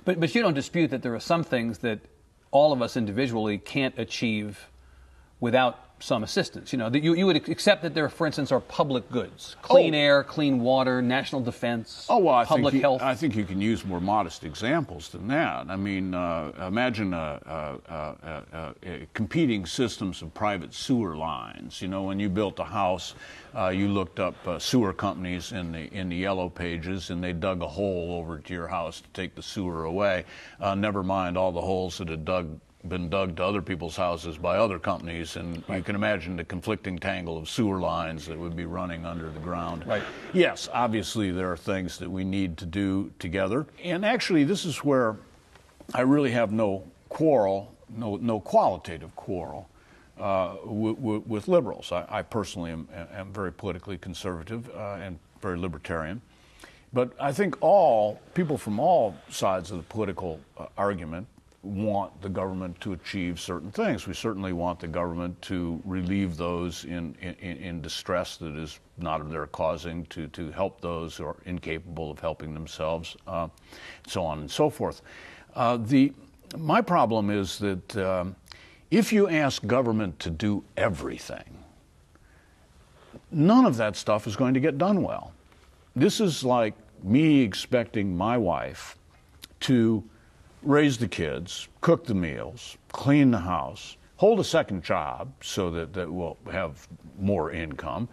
But you don't dispute that there are some things that all of us individually can't achieve without some assistance. You know, that you would accept that there, for instance, are public goods: clean air, clean water, national defense, public health. I think you can use more modest examples than that. I mean, imagine competing systems of private sewer lines. You know, when you built a house, you looked up sewer companies in the yellow pages, and they dug a hole over to your house to take the sewer away. Never mind all the holes that had been dug to other people's houses by other companies, and you can imagine the conflicting tangle of sewer lines that would be running under the ground. Right. Yes, obviously there are things that we need to do together, and actually this is where I really have no quarrel, no qualitative quarrel with liberals. I personally am very politically conservative and very libertarian, but I think people from all sides of the political argument want the government to achieve certain things. We certainly want the government to relieve those in distress that is not of their causing, to help those who are incapable of helping themselves, so on and so forth. My problem is that if you ask government to do everything, none of that stuff is going to get done well. This is like me expecting my wife to raise the kids, cook the meals, clean the house, hold a second job so that we'll have more income,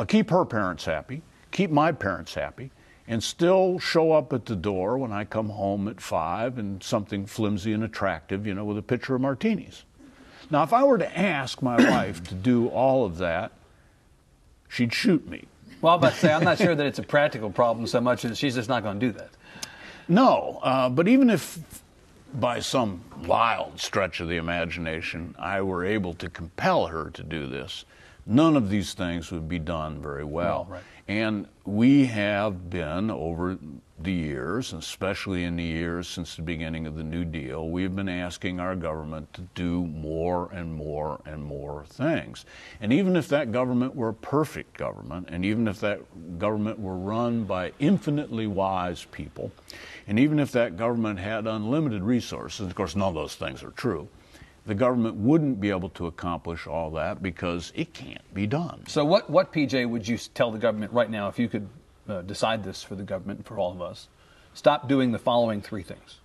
keep her parents happy, keep my parents happy, and still show up at the door when I come home at 5 and something flimsy and attractive, you know, with a pitcher of martinis. Now, if I were to ask my wife to do all of that, she'd shoot me. Well, I'm about to say, I'm not sure that it's a practical problem so much as she's just not going to do that. No, but even if by some wild stretch of the imagination I were able to compel her to do this, none of these things would be done very well. No, right. And we have been, over the years, especially in the years since the beginning of the New Deal, we have been asking our government to do more and more and more things. And even if that government were a perfect government, and even if that government were run by infinitely wise people, and even if that government had unlimited resources, of course none of those things are true, the government wouldn't be able to accomplish all that because it can't be done. So what PJ, would you tell the government right now, if you could decide this for the government and for all of us? Stop doing the following 3 things.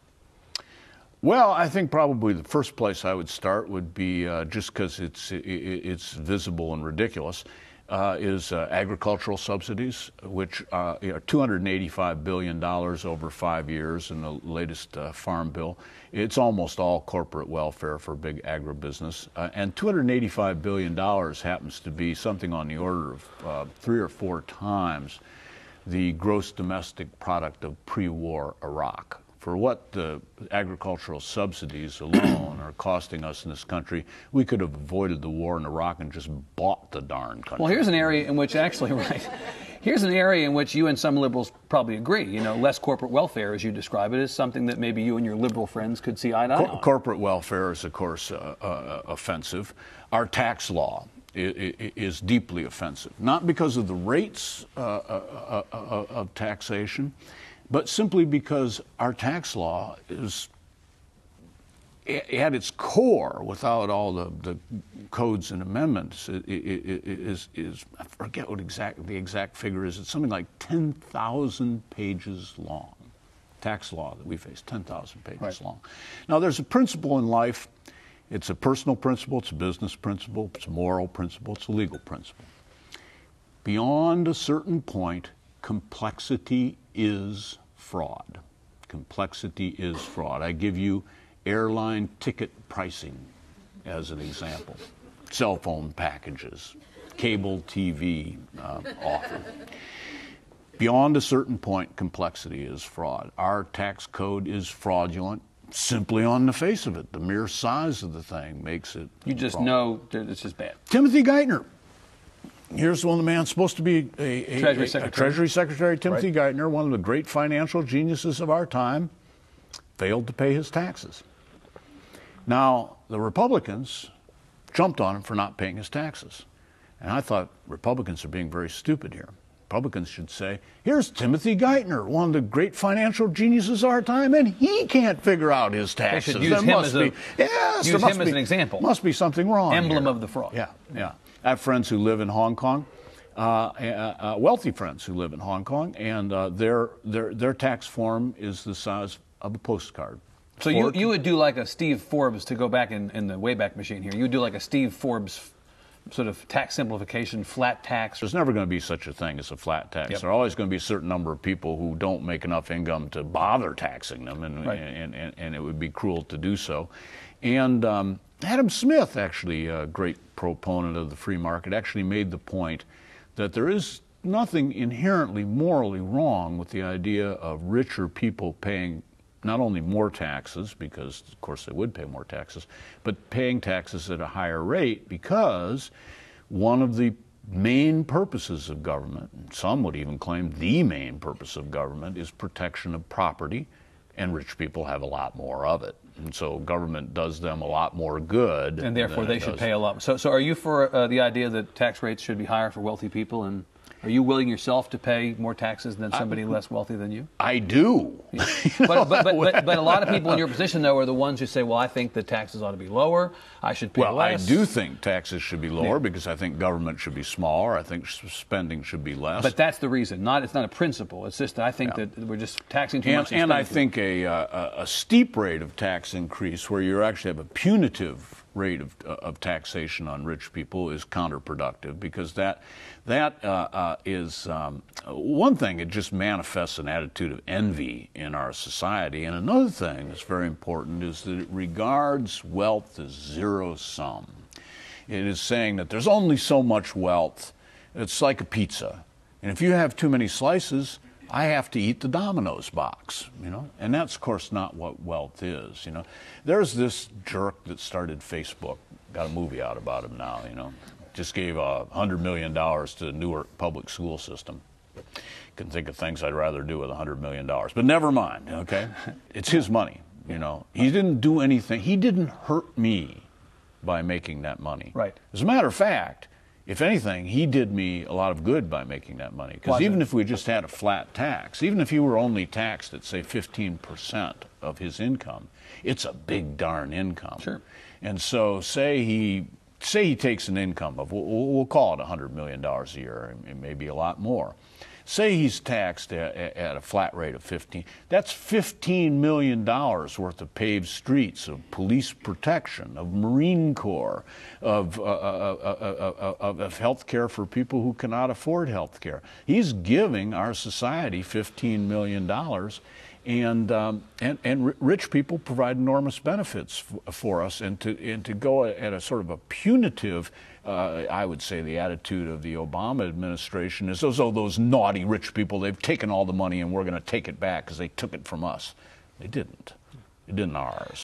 Well, I think probably the first place I would start would be, just because it's visible and ridiculous, is agricultural subsidies, which are $285 billion over 5 years in the latest farm bill. It's almost all corporate welfare for big agribusiness. And $285 billion happens to be something on the order of 3 or 4 times the gross domestic product of pre-war Iraq. For what the agricultural subsidies alone are costing us in this country, we could have avoided the war in Iraq and just bought the darn country. Well, here's an area in which actually, right, here's an area in which you and some liberals probably agree. You know, less corporate welfare, as you describe it, is something that maybe you and your liberal friends could see eye to eye on. Corporate welfare is, of course, offensive. Our tax law is deeply offensive, not because of the rates of taxation, but simply because our tax law is, at its core, without all the codes and amendments, is I forget what the exact figure is. It's something like 10,000 pages long. Tax law that we face, 10,000 pages long. Now, there's a principle in life. It's a personal principle, it's a business principle, it's a moral principle, it's a legal principle. Beyond a certain point, complexity is fraud. Complexity is fraud. I give you airline ticket pricing as an example. Cell phone packages, cable TV offer. Beyond a certain point, complexity is fraud. Our tax code is fraudulent simply on the face of it. The mere size of the thing makes it You just fraud. know that it's just bad. Timothy Geithner. Here's one of the man supposed to be a Treasury Secretary, Timothy Geithner, one of the great financial geniuses of our time, failed to pay his taxes. Now, the Republicans jumped on him for not paying his taxes. And I thought Republicans are being very stupid here. Republicans should say, here's Timothy Geithner, one of the great financial geniuses of our time, and he can't figure out his taxes. They should use him as an example. Must be something wrong. Emblem here. of the fraud. Yeah, yeah. I have friends who live in Hong Kong, wealthy friends who live in Hong Kong, and their tax form is the size of a postcard. So you would do like a Steve Forbes, to go back in the Wayback Machine here, you would do like a Steve Forbes sort of tax simplification, flat tax. There's never going to be such a thing as a flat tax. Yep. There are always going to be a certain number of people who don't make enough income to bother taxing them, and, right. and it would be cruel to do so. And Adam Smith, actually a great proponent of the free market, actually made the point that there is nothing inherently morally wrong with the idea of richer people paying not only more taxes, because of course they would pay more taxes, but paying taxes at a higher rate, because one of the main purposes of government, and some would even claim the main purpose of government, is protection of property, and rich people have a lot more of it. And so government does them a lot more good. And therefore they should pay a lot. So are you for the idea that tax rates should be higher for wealthy people, and are you willing yourself to pay more taxes than somebody less wealthy than you? I do. But a lot of people in your position, though, are the ones who say, well, I think the taxes ought to be lower. I should pay less. Well, I do think taxes should be lower, because I think government should be smaller. I think spending should be less. But that's the reason. It's not a principle. It's just that I think that we're just taxing too much. And I think a steep rate of tax increase, where you actually have a punitive rate of taxation on rich people, is counterproductive, because that is one thing. It just manifests an attitude of envy in our society, and another thing that's very important is that it regards wealth as zero sum. It is saying that there's only so much wealth. It's like a pizza, and if you have too many slices, I have to eat the Domino's box, and that's, of course, not what wealth is, There's this jerk that started Facebook, got a movie out about him now, just gave $100 million to the Newark public school system. Can think of things I'd rather do with $100 million, but never mind, okay? It's his money, He didn't do anything. He didn't hurt me by making that money. Right. As a matter of fact, if anything, he did me a lot of good by making that money. Because even if we just had a flat tax, even if he were only taxed at, say, 15% of his income, it's a big darn income. Sure. And so say he takes an income of, we'll call it $100 million a year, it may be a lot more. Say he's taxed at a flat rate of 15. That's $15 million worth of paved streets, of police protection, of Marine Corps, of health care for people who cannot afford health care. He's giving our society $15 million, and rich people provide enormous benefits for us, and to go at a sort of a punitive, I would say the attitude of the Obama administration is, oh, those naughty rich people, they've taken all the money and we're going to take it back because they took it from us. They didn't. It didn't ours.